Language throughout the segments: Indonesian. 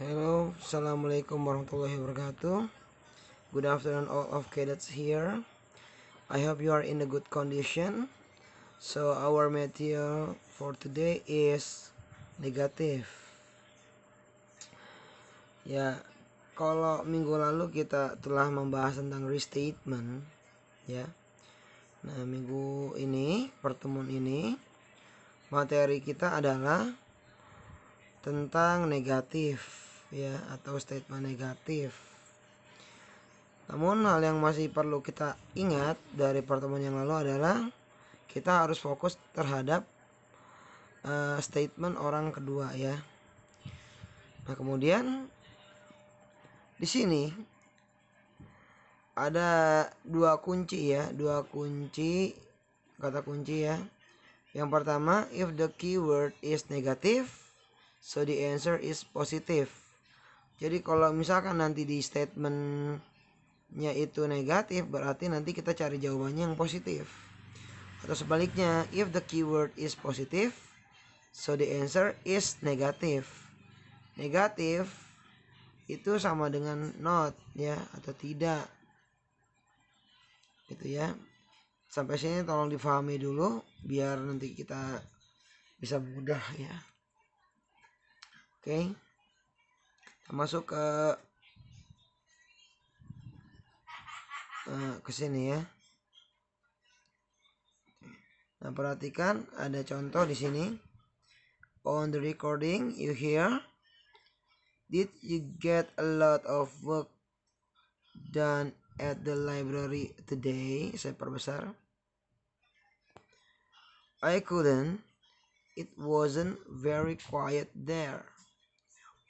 Hello, Assalamualaikum warahmatullahi wabarakatuh. Good afternoon all of cadets here. I hope you are in a good condition. So our material for today is negative. Ya, kalau minggu lalu kita telah membahas tentang restatement, ya. Nah, minggu ini, pertemuan ini, materi kita adalah tentang negatif, ya, atau statement negatif. Namun hal yang masih perlu kita ingat dari pertemuan yang lalu adalah kita harus fokus terhadap statement orang kedua, ya. Nah, kemudian di sini ada dua kunci, ya, kata kunci, ya. Yang pertama, if the keyword is negative, so the answer is positive. Jadi kalau misalkan nanti di statementnya itu negatif, berarti nanti kita cari jawabannya yang positif. Atau sebaliknya, if the keyword is positive, so the answer is negative. Negatif itu sama dengan not, ya, atau tidak. Gitu, ya. Sampai sini tolong difahami dulu biar nanti kita bisa mudah, ya. Oke. Kita masuk ke sini, ya. Nah, perhatikan ada contoh di sini. On the recording you hear, did you get a lot of work done at the library today? Saya perbesar. I couldn't. It wasn't very quiet there.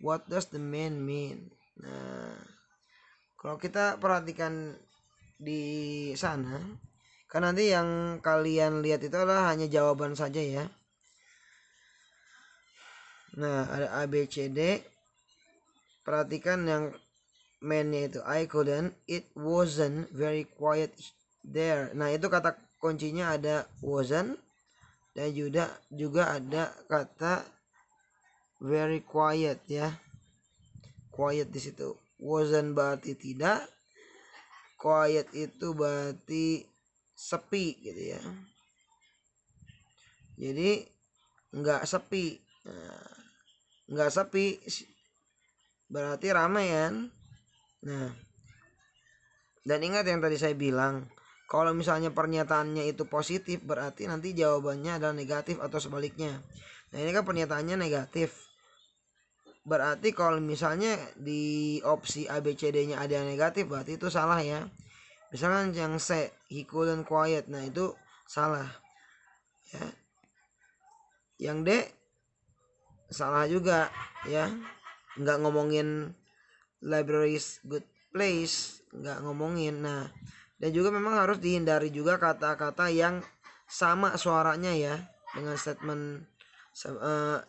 What does the man mean? Nah, kalau kita perhatikan di sana, kan nanti yang kalian lihat itu adalah hanya jawaban saja, ya. Nah, ada A, B, C, D. Perhatikan yang man-nya itu. I couldn't. It wasn't very quiet there. Nah, itu kata kuncinya ada wasn't. Dan juga ada kata very quiet, ya. Quiet di situ. Wasn't berarti tidak. Quiet itu berarti sepi, gitu, ya. Jadi nggak sepi. Nah, nggak sepi berarti ramai, kan. Nah, dan ingat yang tadi saya bilang, kalau misalnya pernyataannya itu positif, berarti nanti jawabannya adalah negatif atau sebaliknya. Nah, ini kan pernyataannya negatif. Berarti kalau misalnya di opsi A, B, C, D-nya ada yang negatif, berarti itu salah, ya. Misalkan yang C, he couldn't quiet, nah itu salah, ya. Yang D salah juga, ya. Nggak ngomongin library is good place, nggak ngomongin. Nah, dan juga memang harus dihindari juga kata-kata yang sama suaranya, ya, dengan statement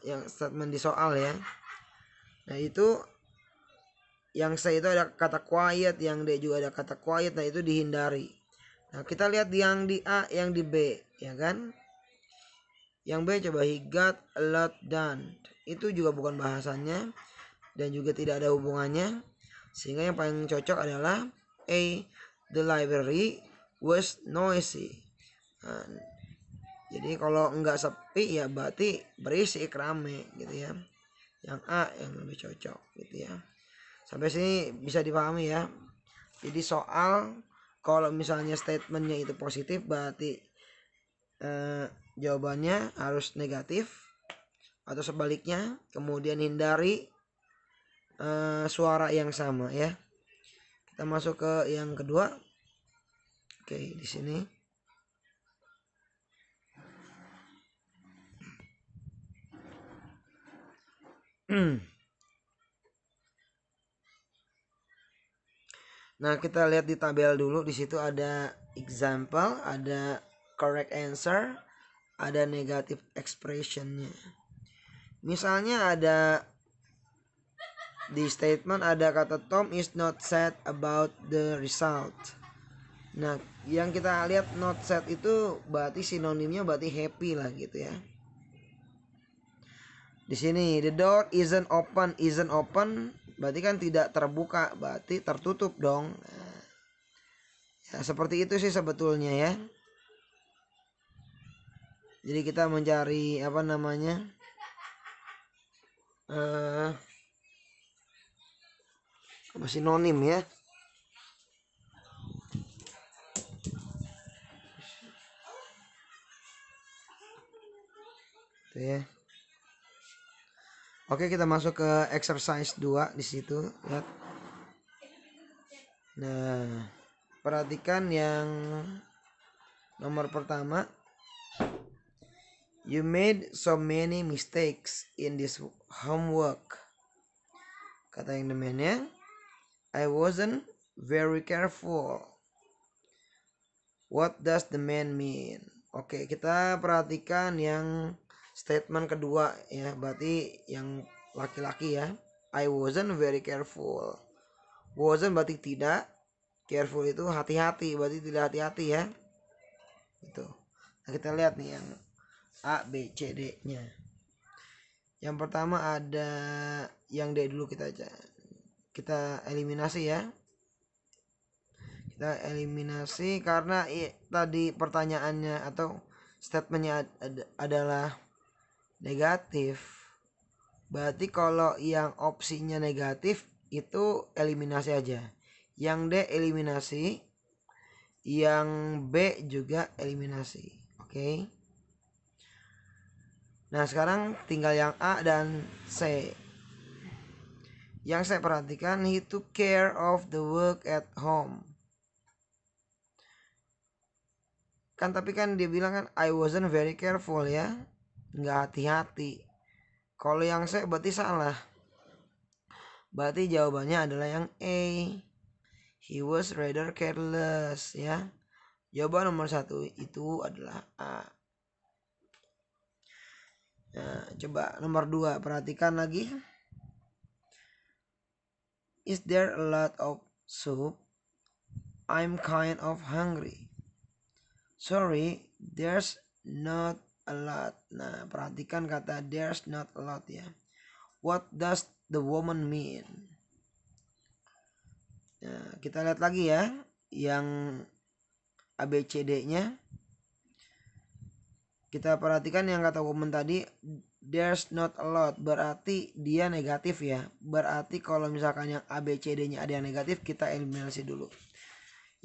yang statement di soal, ya. Nah, itu yang C itu ada kata quiet, yang D juga ada kata quiet. Nah, itu dihindari. Nah, kita lihat yang di A, yang di B, ya kan. Yang B coba, he got a lot done. Itu juga bukan bahasannya dan juga tidak ada hubungannya. Sehingga yang paling cocok adalah A, the library was noisy. Nah, jadi kalau enggak sepi, ya berarti berisik, rame, gitu, ya. Yang A yang lebih cocok, gitu, ya. Sampai sini bisa dipahami, ya. Jadi soal kalau misalnya statementnya itu positif, berarti jawabannya harus negatif atau sebaliknya. Kemudian hindari suara yang sama, ya. Kita masuk ke yang kedua. Oke, di sini. Nah, kita lihat di tabel dulu. Di situ ada example, ada correct answer, ada negative expressionnya. Misalnya ada di statement ada kata Tom is not sad about the result. Nah, yang kita lihat not sad itu berarti sinonimnya berarti happy lah, gitu, ya. Di sini the door isn't open. Isn't open berarti kan tidak terbuka, berarti tertutup dong. Nah, ya seperti itu sih sebetulnya ya. Jadi kita mencari apa namanya, sinonim ya. Itu ya. Oke, kita masuk ke exercise 2 di situ, lihat. Nah, perhatikan yang nomor pertama. You made so many mistakes in this homework. Kata yang demennya, I wasn't very careful. What does the man mean? Oke, kita perhatikan yang statement kedua ya, berarti yang laki-laki ya. I wasn't very careful. Wasn't berarti tidak, careful itu hati-hati, berarti tidak hati-hati ya. Itu. Nah, kita lihat nih yang A, B, C, D-nya. Yang pertama ada yang D dulu, kita aja. Kita eliminasi ya. Kita eliminasi karena tadi pertanyaannya atau statementnya adalah negatif. Berarti kalau yang opsinya negatif itu eliminasi aja. Yang D eliminasi, yang B juga eliminasi. Oke. Nah, sekarang tinggal yang A dan C. Yang saya perhatikan, he took care of the work at home. Kan tapi kan dia bilang kan I wasn't very careful ya, nggak hati-hati. Kalau yang C berarti salah. Berarti jawabannya adalah yang A. He was rather careless ya. Jawaban nomor 1 itu adalah A. Nah, coba nomor 2, perhatikan lagi. Is there a lot of soup? I'm kind of hungry. Sorry, there's not a lot. Nah, perhatikan kata there's not a lot ya. What does the woman mean? Nah, kita lihat lagi ya yang ABCD-nya. Kita perhatikan yang kata woman tadi, there's not a lot, berarti dia negatif ya. Berarti kalau misalkan yang ABCD-nya ada yang negatif, kita eliminasi dulu.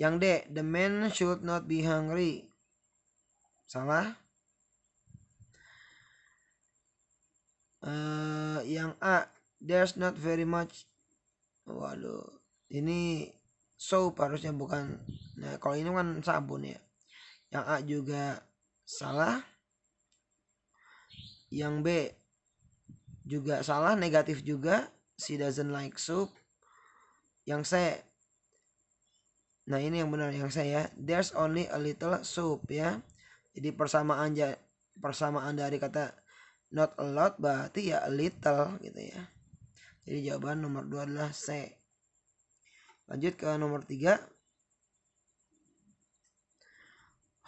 Yang D, the man should not be hungry. Salah. Yang A, there's not very much. Waduh, ini soap harusnya bukan. Nah, kalau ini kan sabun ya. Yang A juga salah. Yang B juga salah, negatif juga. She doesn't like soup. Yang C, nah ini yang benar, yang C ya. There's only a little soup ya. Jadi persamaan dari kata not a lot berarti ya a little gitu ya. Jadi jawaban nomor 2 adalah C. Lanjut ke nomor 3.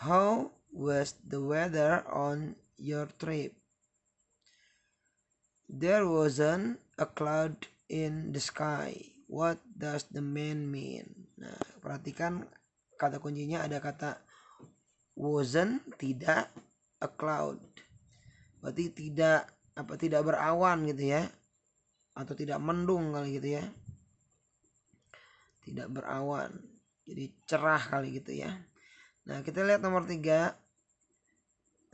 How was the weather on your trip? There wasn't a cloud in the sky. What does the man mean? Nah, perhatikan kata kuncinya ada kata wasn't, tidak, a cloud. Berarti tidak berawan gitu ya. Atau tidak mendung kali gitu ya. Tidak berawan. Jadi cerah kali gitu ya. Nah, kita lihat nomor 3.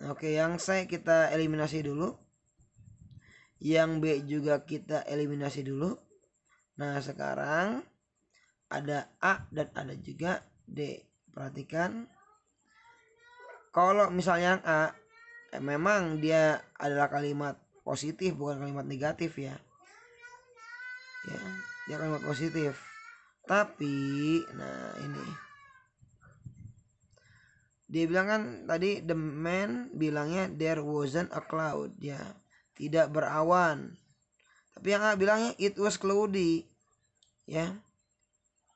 Oke, yang C kita eliminasi dulu. Yang B juga kita eliminasi dulu. Nah, sekarang ada A dan ada juga D. Perhatikan. Kalau misalnya yang A, memang dia adalah kalimat positif, bukan kalimat negatif ya. Ya, dia kalimat positif. Tapi, nah ini. Dia bilang kan tadi the man bilangnya there wasn't a cloud ya. Tidak berawan. Tapi yang A bilangnya it was cloudy ya.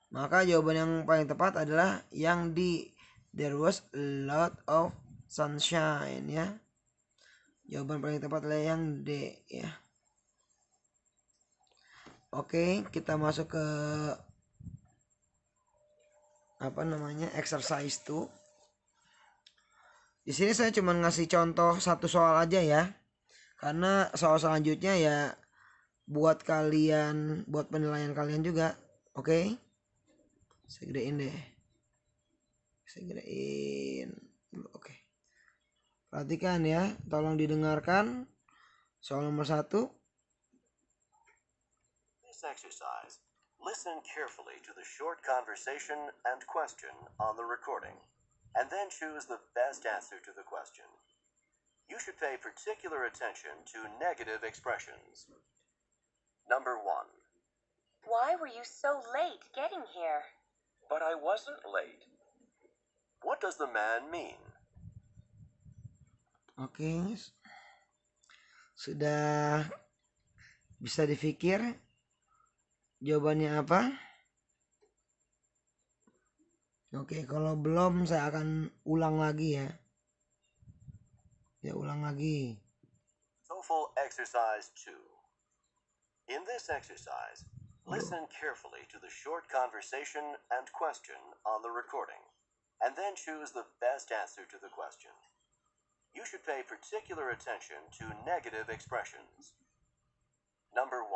Maka jawaban yang paling tepat adalah yang D, there was a lot of sunshine ya. Jawaban paling tepat adalah yang D ya. Oke, kita masuk ke exercise 2. Di sini saya cuma ngasih contoh satu soal aja ya. Karena soal selanjutnya ya buat kalian, buat penilaian kalian juga. Oke. Saya gedein deh. Oke. Perhatikan ya, tolong didengarkan. Soal nomor 1. This exercise, listen carefully to the short conversation and question on the recording, and then choose the best answer to the question. You should pay particular attention to negative expressions. Number 1. Why were you so late getting here? But I wasn't late. What does the man mean? Oke. Sudah bisa dipikir jawabannya apa? Oke, kalau belum saya akan ulang lagi ya. Ya, ulang lagi. TOEFL exercise 2. In this exercise, listen carefully to the short conversation and question on the recording, and then choose the best answer to the question. You should pay particular attention to negative expressions. Number 1.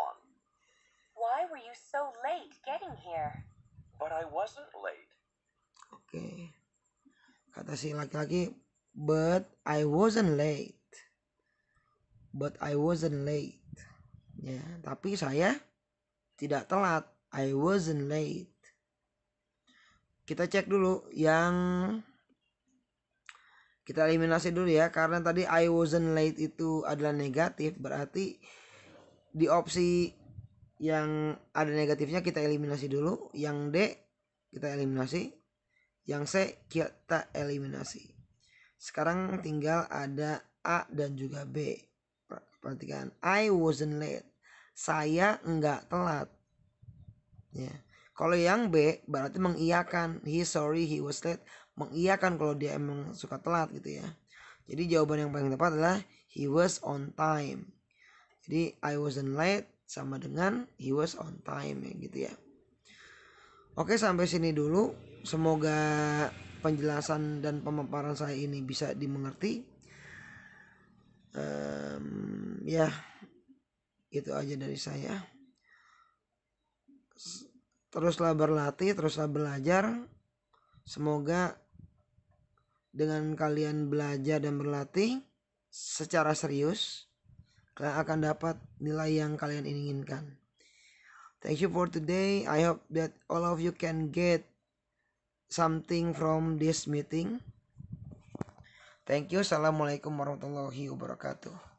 Why were you so late getting here? But I wasn't late. Oke. Kata si laki-laki, but I wasn't late. But I wasn't late. Ya, tapi saya tidak telat. I wasn't late. Kita cek dulu yang kita eliminasi dulu ya, karena tadi I wasn't late itu adalah negatif, berarti di opsi yang ada negatifnya kita eliminasi dulu, yang D kita eliminasi, yang C kita eliminasi. Sekarang tinggal ada A dan juga B. Perhatikan, I wasn't late. Saya enggak telat. Ya. Kalau yang B berarti mengiyakan, he sorry he was late, mengiyakan kalau dia emang suka telat gitu ya. Jadi jawaban yang paling tepat adalah he was on time. Jadi I wasn't late sama dengan he was on time ya gitu ya. Oke, sampai sini dulu. Semoga penjelasan dan pemaparan saya ini bisa dimengerti. Ya, itu aja dari saya. Teruslah berlatih, teruslah belajar. Semoga dengan kalian belajar dan berlatih secara serius, kalian akan dapat nilai yang kalian inginkan. Thank you for today. I hope that all of you can get something from this meeting. Thank you. Assalamualaikum warahmatullahi wabarakatuh.